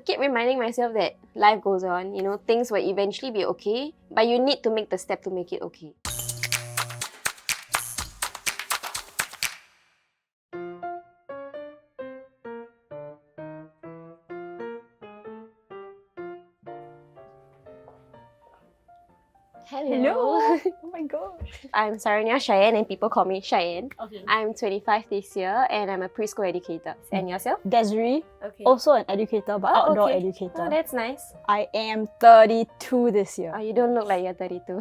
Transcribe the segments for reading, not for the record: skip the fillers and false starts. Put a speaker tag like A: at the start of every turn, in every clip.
A: keep reminding myself that life goes on, you know, things will eventually be okay, but you need to make the step to make it okay.
B: Hello. Oh my gosh.
A: I'm Saranya Cheyenne and people call me Cheyenne.
B: Okay.
A: I'm 25 this year and I'm a preschool educator. And yourself?
B: Desiree,
A: Okay.
B: also an educator, but outdoor
A: okay.
B: educator.
A: Oh, that's nice.
B: I am 32 this year.
A: Oh, you don't look like you're 32.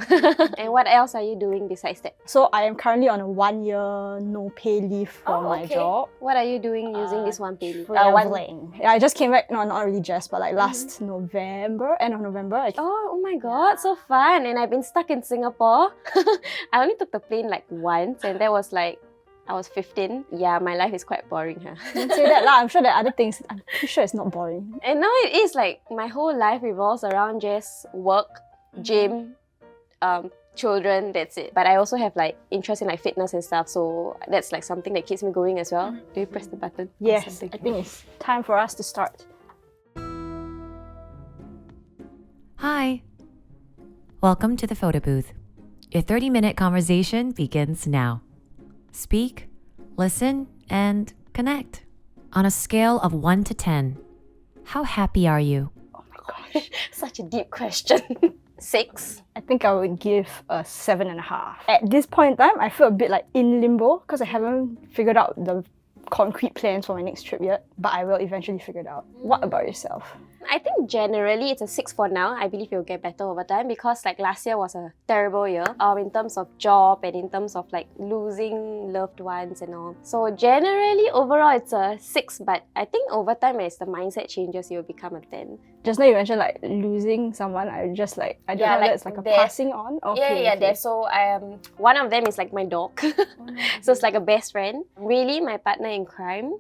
A: And what else are you doing besides that?
B: So I am currently on a 1 year no pay leave from my job.
A: What are you doing using this one pay leave?
B: Traveling. Yeah, I just came back, no, not really just, but like last November, end of November.
A: Oh my god, so fun. And I've been stuck in Singapore. I only took the plane like once and that was like, I was 15. Yeah, my life is quite boring, huh?
B: Don't say that lah. I'm sure there are other things. I'm pretty sure it's not boring.
A: And now it is like, my whole life revolves around just work, gym, children, that's it. But I also have like interest in like fitness and stuff, so that's like something that keeps me going as well. Do you press the button?
B: Yes, I think it's time for us to start.
C: Hi. Welcome to the photo booth. Your 30-minute conversation begins now. Speak, listen, and connect. On a scale of 1 to 10, how happy are you?
A: Oh my gosh, such a deep question. 6.
B: I think I would give a 7.5. At this point in time, I feel a bit like in limbo because I haven't figured out the concrete plans for my next trip yet, but I will eventually figure it out. What about yourself?
A: I think generally it's a 6 for now. I believe it'll get better over time because like last year was a terrible year in terms of job and in terms of like losing loved ones and all. So generally overall it's a 6, but I think over time as the mindset changes, you'll become a 10.
B: Just now you mentioned like losing someone. I just like, I don't know
A: like
B: that's like a passing on. Okay, okay.
A: So one of them is like my dog. So it's like a best friend. Really my partner in crime.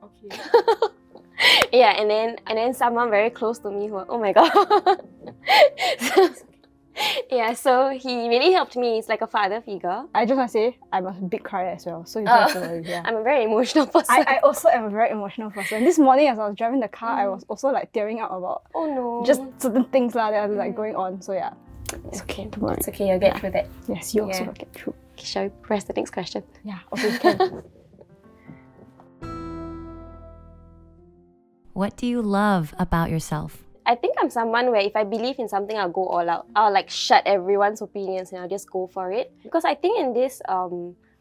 B: Okay.
A: Yeah, and then someone very close to me who, oh my god. Yeah, so he really helped me. He's like a father figure.
B: I just want to say, I'm a big crier as well, so you don't have to worry. Yeah.
A: I'm a very emotional person.
B: I also am a very emotional person. This morning as I was driving the car, I was also like tearing up about just certain things that are like going on. So yeah, it's okay. Don't worry.
A: It's okay, you'll get through that.
B: Yes, you also will get through.
A: Okay, shall we press the next question?
B: Yeah, okay, can.
C: What do you love about yourself?
A: I think I'm someone where if I believe in something, I'll go all out. I'll like shut everyone's opinions and I'll just go for it. Because I think in this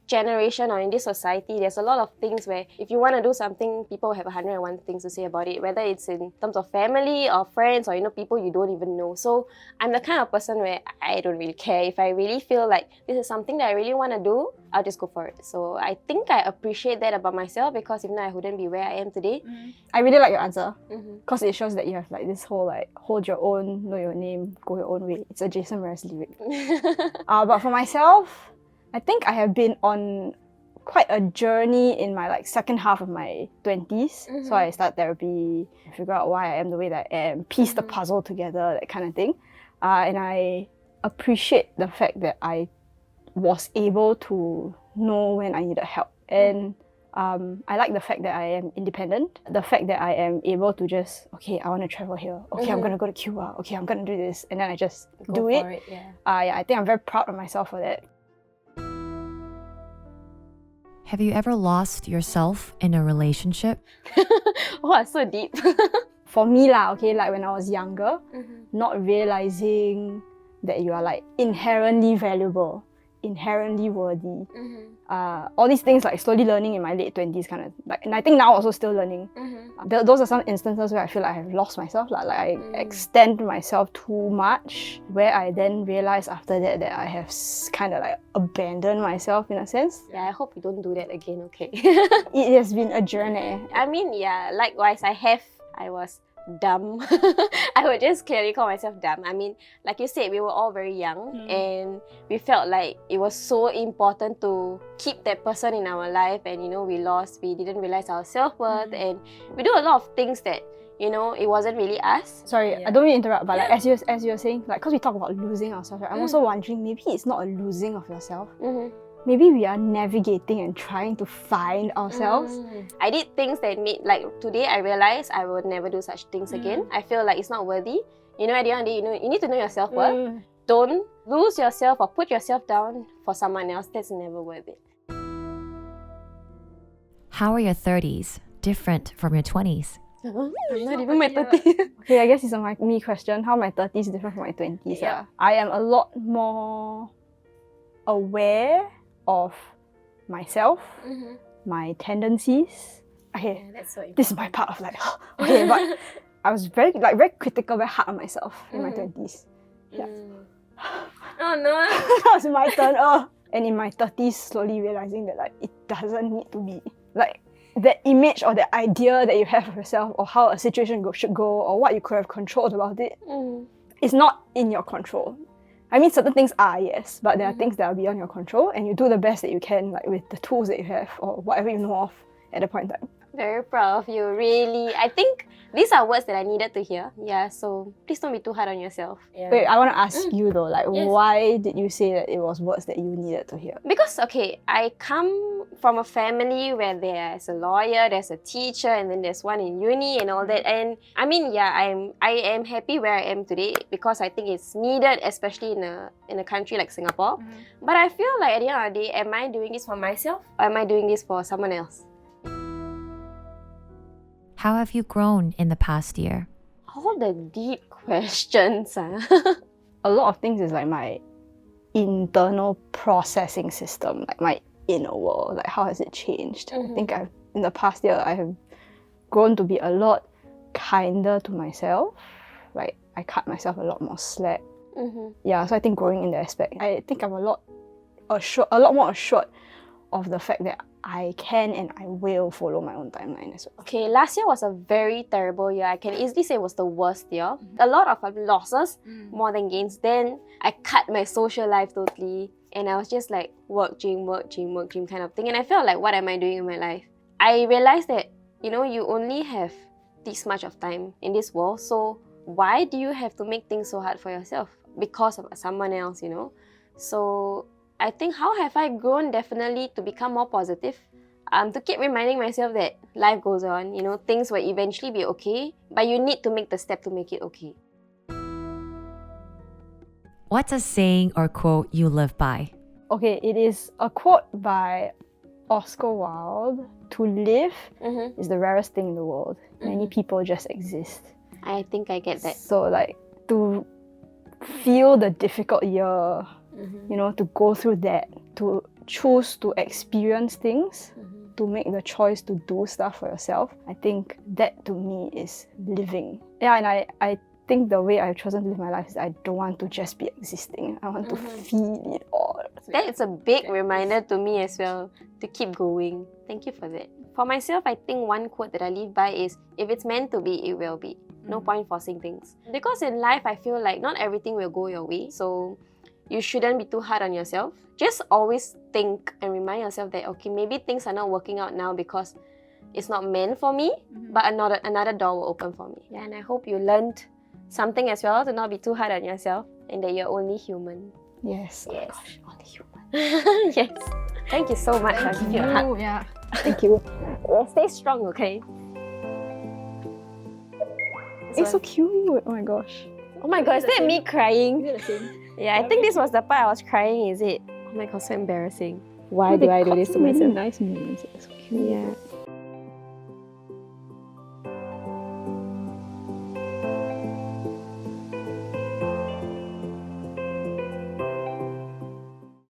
A: generation or in this society, there's a lot of things where if you want to do something, people have 101 things to say about it, whether it's in terms of family or friends or, you know, people you don't even know. So I'm the kind of person where I don't really care. If I really feel like this is something that I really want to do, I'll just go for it. So I think I appreciate that about myself because if not, I wouldn't be where I am today.
B: I really like your answer because it shows that you have like this whole like hold your own, know your name, go your own way. It's a Jason Mraz lyric. But for myself, I think I have been on quite a journey in my like second half of my 20s. So I started therapy, figure out why I am the way that I am, piece the puzzle together, that kind of thing. And I appreciate the fact that I was able to know when I needed help. And I like the fact that I am independent, the fact that I am able to just, okay, I want to travel here. Okay, I'm going to go to Cuba. Okay, I'm going to do this. And then I just do it. Yeah, I think I'm very proud of myself for that.
C: Have you ever lost yourself in a relationship?
A: Wow, so deep.
B: For me lah, okay, like when I was younger, not realizing that you are like inherently valuable, inherently worthy. All these things like slowly learning in my late 20s kind of like, and I think now also still learning. Those are some instances where I feel like I have lost myself, like I extend myself too much, where I then realize after that that I have kind of like abandoned myself in a sense.
A: Yeah, I hope you don't do that again, okay?
B: It has been a journey.
A: I mean, yeah, likewise, I was dumb. I would just clearly call myself dumb. I mean, like you said, we were all very young and we felt like it was so important to keep that person in our life, and you know, we didn't realize our self-worth, and we do a lot of things that, you know, it wasn't really us.
B: Sorry, I don't mean to interrupt, but like as you're saying, like, because we talk about losing ourselves, right? I'm also wondering, maybe it's not a losing of yourself. maybe we are navigating and trying to find ourselves.
A: I did things that made, like today I realized I would never do such things again. I feel like it's not worthy. You know, at the end of the day, you need to know your self-worth. Don't lose yourself or put yourself down for someone else. That's never worth it.
C: How are your 30s different from your 20s?
A: I'm not even my 30s.
B: Okay, I guess it's a me question. How my 30s is different from my 20s?
A: Yeah.
B: I am a lot more aware of myself, my tendencies. Okay,
A: That's so important.
B: this is my part of like, okay, but I was very critical, very hard on myself in my 20s. Yeah.
A: Oh no.
B: That was my turn. And in my 30s, slowly realizing that like it doesn't need to be like that image or the idea that you have of yourself or how a situation should go or what you could have controlled about it. It's not in your control. I mean, certain things are, yes, but there are things that are beyond your control, and you do the best that you can, like with the tools that you have or whatever you know of at the point in time.
A: Very proud of you, really. I think these are words that I needed to hear. Yeah, so please don't be too hard on yourself. Yeah.
B: Wait, I want to ask you though, like, why did you say that it was words that you needed to hear?
A: Because, okay, I come from a family where there's a lawyer, there's a teacher, and then there's one in uni and all that. And I mean, yeah, I am happy where I am today because I think it's needed, especially in a country like Singapore. But I feel like at the end of the day, am I doing this for myself or am I doing this for someone else?
C: How have you grown in the past year?
A: All the deep questions.
B: A lot of things is like my internal processing system, like my inner world, like how has it changed? I think in the past year I have grown to be a lot kinder to myself. Like I cut myself a lot more slack. Yeah, so I think growing in that aspect, I think I'm a lot more assured of the fact that I can and I will follow my own timeline as well.
A: Okay, last year was a very terrible year. I can easily say it was the worst year. A lot of losses, more than gains. Then I cut my social life totally. And I was just like work, gym kind of thing. And I felt like, what am I doing in my life? I realized that, you know, you only have this much of time in this world. So why do you have to make things so hard for yourself? Because of someone else, you know? So I think how have I grown? Definitely to become more positive. To keep reminding myself that life goes on, you know, things will eventually be okay, but you need to make the step to make it okay.
C: What's a saying or quote you live by?
B: Okay, it is a quote by Oscar Wilde. To live is the rarest thing in the world. Many people just exist.
A: I think I get that.
B: So like to feel the difficult year, you know, to go through that, to choose to experience things, to make the choice to do stuff for yourself, I think that to me is living. Yeah, and I think the way I've chosen to live my life is I don't want to just be existing. I want to feel it all.
A: That is a big reminder to me as well, to keep going. Thank you for that. For myself, I think one quote that I live by is, if it's meant to be, it will be. No point forcing things. Because in life, I feel like not everything will go your way. So you shouldn't be too hard on yourself. Just always think and remind yourself that, okay, maybe things are not working out now because it's not meant for me, but another door will open for me. Yeah, and I hope you learned something as well, to not be too hard on yourself and that you're only human.
B: Yes.
A: Yes.
B: Gosh, only human.
A: Yes. Thank you so much. I'll give you a hug.
B: Yeah.
A: Thank you. Stay strong, okay?
B: It's so cute. Oh my gosh.
A: Oh my god, is that me crying?
B: Is it the same?
A: Yeah, I think this was the part I was crying, is it? Oh my god, so embarrassing. Why do I do this to myself?
B: Nice moments. It's so cute.
A: Yeah.